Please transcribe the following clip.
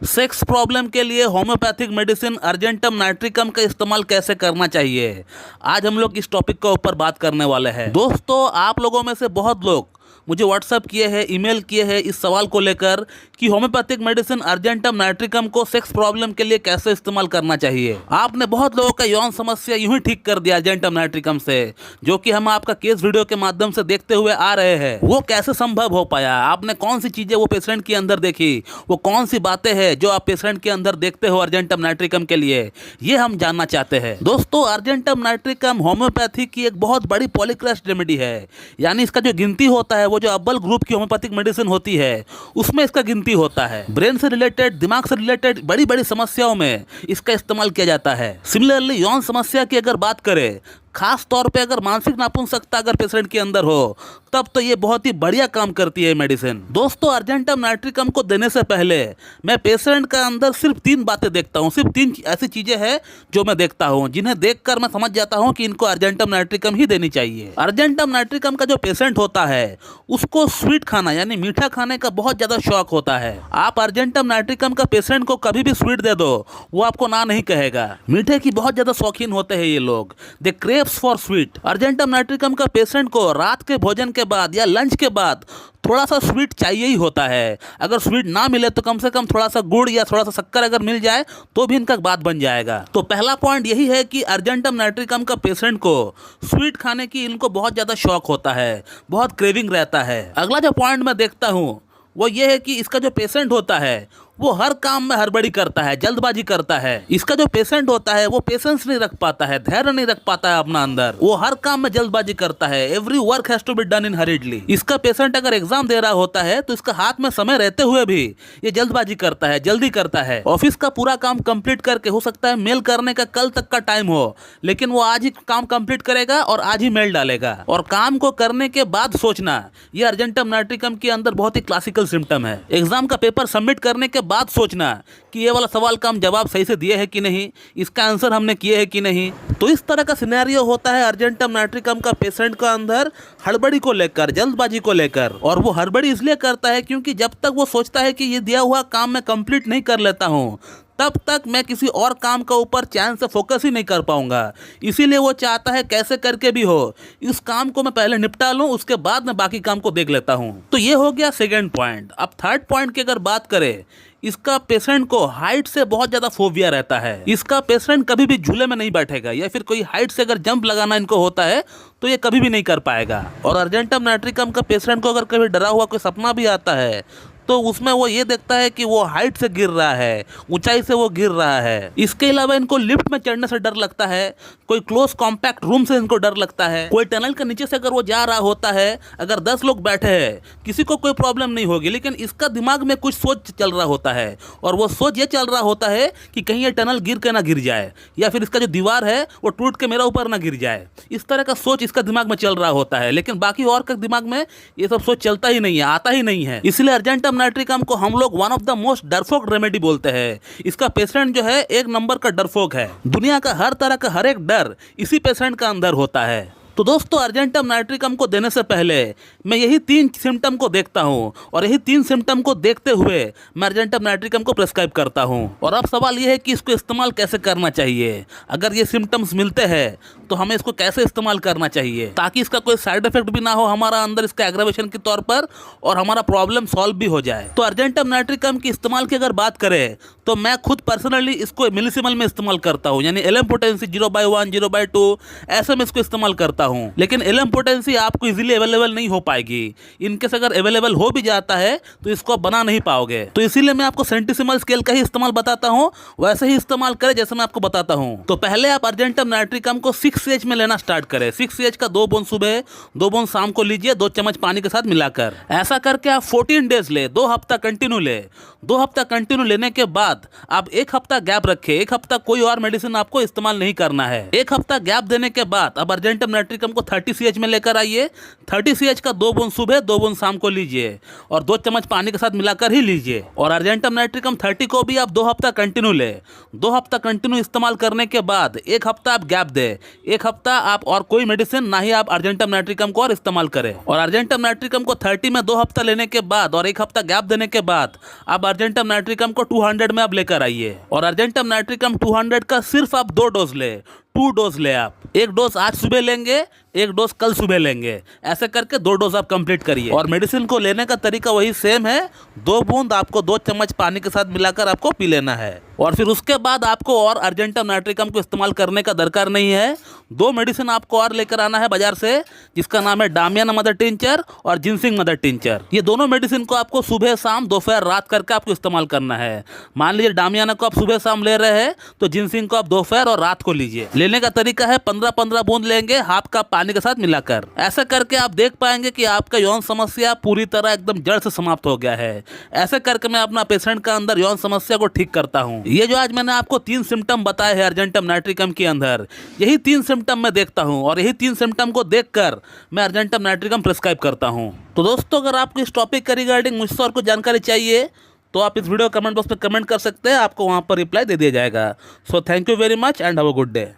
Sex problem के लिए homeopathic medicine argentum nitricum का इस्तेमाल कैसे करना चाहिए, आज हम लोग इस टॉपिक के ऊपर बात करने वाले हैं। दोस्तों, आप लोगों में से बहुत लोग मुझे व्हाट्सएप किए हैं, ईमेल किए हैं इस सवाल को लेकर कि होम्योपैथिक मेडिसिन अर्जेंटम नाइट्रिकम को सेक्स प्रॉब्लम के लिए कैसे इस्तेमाल करना चाहिए। आपने बहुत लोगों का यौन समस्या यूं ही ठीक कर दिया अर्जेंटम नाइट्रिकम से, जो कि हम आपका केस वीडियो के माध्यम से देखते हुए आ रहे हैं। वो कैसे संभव हो पाया? आपने कौन सी चीजें वो पेशेंट के अंदर देखी, वो कौन सी बातें हैं जो आप पेशेंट के अंदर देखते हो अर्जेंटम नाइट्रिकम के लिए, ये हम जानना चाहते हैं। दोस्तों, अर्जेंटम नाइट्रिकम होम्योपैथी की एक बहुत बड़ी पॉलीक्रेस्ट रेमेडी है, यानी इसका जो गिनती होता है वो जो अव्वल ग्रुप की होम्योपैथिक मेडिसिन होती है उसमें इसका गिनती होता है। ब्रेन से रिलेटेड, दिमाग से रिलेटेड बड़ी बड़ी समस्याओं में इसका इस्तेमाल किया जाता है। सिमिलरली यौन समस्या की अगर बात करें, खास तौर पे अगर मानसिक नापुंसकता अगर पेशेंट के अंदर हो, तब तो ये बहुत ही बढ़िया काम करती है मेडिसिन। दोस्तों, अर्जेंटम नाइट्रिकम को देने से पहले मैं पेशेंट का अंदर सिर्फ 3 बातें देखता हूँ। सिर्फ 3 ऐसी चीजें हैं जो मैं देखता हूँ, जिन्हें देखकर मैं समझ जाता हूँ कि इनको अर्जेंटम नाइट्रिकम ही देनी चाहिए। अर्जेंटम नाइट्रिकम का जो पेशेंट होता है उसको स्वीट खाना यानी मीठा खाने का बहुत ज्यादा शौक होता है। आप अर्जेंटम नाइट्रिकम का पेशेंट को कभी भी स्वीट दे दो, वो आपको ना नहीं कहेगा। मीठे की बहुत ज्यादा शौकीन होते हैं ये लोग, they craves for sweet. Argentum nitricum का पेशेंट को रात के भोजन के बाद या लंच के बाद थोड़ा सा स्वीट चाहिए ही होता है। अगर स्वीट ना मिले तो कम से कम थोड़ा सा गुड़ या थोड़ा सा शक्कर अगर मिल जाए तो भी इनका बात बन जाएगा। तो पहला पॉइंट यही है कि अर्जेंटम नाइट्रिकम का पेशेंट को स्वीट खाने की इनको बहुत ज़्यादा शौक होता है, बहुत क्रेविंग रहता है। अगला जो पॉइंट मैं देखता हूँ वो ये है कि इसका जो पेशेंट होता है वो हर काम में हड़बड़ी करता है, जल्दबाजी करता है। इसका जो पेशेंट होता है वो पेशेंस नहीं रख पाता है, धैर्य नहीं रख पाता है अपना अंदर, वो हर काम में जल्दबाजी करता है। Every work has to be done in hurriedly. इसका पेशेंट अगर एग्जाम दे रहा होता है तो इसका हाथ में समय रहते हुए भी ये जल्दबाजी करता है, जल्दी करता है। ऑफिस का पूरा काम कंप्लीट करके हो सकता है मेल करने का कल तक का टाइम हो, लेकिन वो आज ही काम कंप्लीट करेगा और आज ही मेल डालेगा। और काम को करने के बाद सोचना, ये अर्जेंटम नाइट्रिकम के अंदर बहुत ही क्लासिकल सिम्टम है। एग्जाम का पेपर सबमिट करने के बाद सोचना कि ये वाला सवाल का हम जवाब सही से दिए है कि नहीं, इसका आंसर हमने किए है कि नहीं। तो इस तरह का सिनेरियो होता है अर्जेंटम नाइट्रिकम का पेशेंट का अंदर, हड़बड़ी को लेकर, जल्दबाजी को लेकर। और वो हड़बड़ी इसलिए करता है क्योंकि जब तक वो सोचता है कि ये दिया हुआ काम मैं कंप्लीट नहीं कर लेता हूँ, तब तक मैं किसी और काम का ऊपर चैन से फोकस ही नहीं कर पाऊंगा। इसीलिए वो चाहता है कैसे करके भी हो इस काम को मैं पहले निपटा लूं, उसके बाद मैं बाकी काम को देख लेता हूं। तो ये हो गया सेकंड पॉइंट। अब थर्ड पॉइंट की अगर बात करें, इसका पेशेंट को हाइट से बहुत ज़्यादा फोबिया रहता है। इसका पेशेंट कभी भी झूले में नहीं बैठेगा, या फिर कोई हाइट से अगर जंप लगाना इनको होता है तो ये कभी भी नहीं कर पाएगा। और अर्जेंटम नाइट्रिकम का पेशेंट को अगर कभी डरा हुआ कोई सपना भी आता है तो उसमें वो ये देखता है कि वो हाइट से गिर रहा है, ऊंचाई से वो गिर रहा है। इसके अलावा इनको लिफ्ट में चढ़ने से डर लगता है, कोई क्लोज कॉम्पैक्ट रूम से इनको डर लगता है, कोई टनल के नीचे से अगर वो जा रहा होता है, अगर 10 लोग बैठे हैं किसी को कोई प्रॉब्लम नहीं होगी, लेकिन इसका दिमाग में कुछ सोच चल रहा होता है और वो सोच ये चल रहा होता है कि कहीं ये टनल गिर के ना गिर जाए, या फिर इसका जो दीवार है वो टूट के मेरा ऊपर ना गिर जाए। इस तरह का सोच इसका दिमाग में चल रहा होता है, लेकिन बाकी और के दिमाग में ये सब सोच चलता ही नहीं है, आता ही नहीं है। इसलिए अर्जेंटम नाइट्रिकम को हम लोग वन ऑफ द मोस्ट डरपोक रेमेडी बोलते हैं। इसका पेशेंट जो है एक नंबर का डरपोक है। दुनिया का हर तरह का हर एक डर इसी पेशेंट का अंदर होता है। तो दोस्तों, अर्जेंटम नाइट्रिकम को देने से पहले मैं यही 3 सिम्टम को देखता हूं, और यही 3 सिम्टम को देखते हुए मैं अर्जेंटम नाइट्रिकम को प्रेस्क्राइब करता हूं। और अब सवाल यह है कि इसको इस्तेमाल कैसे करना चाहिए। अगर ये सिम्टम्स मिलते हैं तो हमें इसको कैसे इस्तेमाल करना चाहिए, ताकि इसका कोई साइड इफेक्ट भी ना हो हमारा अंदर इसका एग्रावेशन के तौर पर, और हमारा प्रॉब्लम सॉल्व भी हो जाए। तो अर्जेंटम नाइट्रिकम की इस्तेमाल की अगर बात करें तो मैं खुद पर्सनली इसको मिलीसिमल में इस्तेमाल करता हूँ, यानी एलएम पोटेंसी 0/1, 0/2 ऐसे में इसको इस्तेमाल करता हूँ। लेकिन एलएम पोटेंसी आपको इजीली अवेलेबल नहीं हो पाएगी। इनकेस अगर अवेलेबल हो भी जाता है तो इसको आप बना नहीं पाओगे। तो इसीलिए मैं आपको सेंटीसिमल स्केल का ही इस्तेमाल बताता हूँ, वैसे ही इस्तेमाल करें जैसे मैं आपको बताता हूँ। तो पहले आप अर्जेंटम नाइट्रिकम को 6H में लेना स्टार्ट करें। 6H का 2 बूंद सुबह, 2 बूंद शाम को लीजिए, 2 चम्मच पानी के साथ मिलाकर। ऐसा करके आप 14 डेज ले, 2 हफ्ता कंटिन्यू ले। 2 हफ्ता कंटिन्यू लेने के बाद आप 1 हफ्ता गैप रखें। 1 हफ्ता कोई और मेडिसिन आपको इस्तेमाल नहीं करना है। 1 हफ्ता गैप देने के बाद अब अर्जेंटम नाइट्रिकम को 30CH में लेकर आइए। 30CH का 2 बूंद सुबह, 2 बूंद शाम को लीजिए, और 2 चम्मच पानी के साथ मिलाकर ही लीजिए। और अर्जेंटम नाइट्रिकम 30 को भी आप 2 हफ्ता कंटिन्यू ले। 2 हफ्ता कंटिन्यू इस्तेमाल करने के बाद 1 हफ्ता आप गैप दे। एक हफ्ता आप और कोई मेडिसिन ना ही आप अर्जेंटम नाइट्रिकम को और इस्तेमाल करें। और अर्जेंटम नाइट्रिकम को 30 में 2 हफ्ता लेने के बाद और एक हफ्ता गैप देने के बाद आप अर्जेंटम नाइट्रिकम को 200 में आप लेकर आइए। और अर्जेंटम नाइट्रिकम 200 का सिर्फ आप 2 डोज ले, 2 डोज ले आप। एक डोज आज सुबह लेंगे, एक डोज कल सुबह लेंगे, ऐसे करके 2 डोज आप कंप्लीट करिए। और मेडिसिन को लेने का तरीका वही सेम है, 2 बूंद आपको 2 चम्मच पानी के साथ मिलाकर आपको पी लेना है। और फिर उसके बाद आपको और अर्जेंटम नाइट्रिकम को इस्तेमाल करने का दरकार नहीं है। 2 मेडिसिन आपको और लेकर आना है बाजार से, जिसका नाम है डामियाना मदर टिंचर और जिनसिंग मदर टिंचर। ये दोनों मेडिसिन को आपको सुबह शाम दोपहर रात करके आपको इस्तेमाल करना है। मान लीजिए डामियाना को आप सुबह शाम ले रहे हैं तो जिनसिंग को आप दोपहर और रात को लीजिए। लेने का तरीका है 15-15 बूंद लेंगे हाफ कप पानी के साथ मिलाकर। ऐसा करके आप देख पाएंगे कि आपका यौन समस्या पूरी तरह एकदम जड़ से समाप्त हो गया है। ऐसे करके मैं अपना पेशेंट का अंदर यौन समस्या को ठीक करता हूँ। ये जो आज मैंने आपको 3 सिम्टम बताए हैं अर्जेंटम नाइट्रिकम के अंदर, यही 3 सिम्टम मैं देखता हूँ और यही 3 सिम्टम को देखकर मैं अर्जेंटम नाइट्रिकम प्रिस्क्राइब करता हूँ। तो दोस्तों, अगर आपको इस टॉपिक के रिगार्डिंग मुझसे और कुछ जानकारी चाहिए तो आप इस वीडियो कमेंट बॉक्स में कमेंट कर सकते हैं, आपको वहाँ पर रिप्लाई दे दिया जाएगा। So thank you very much and have a good day.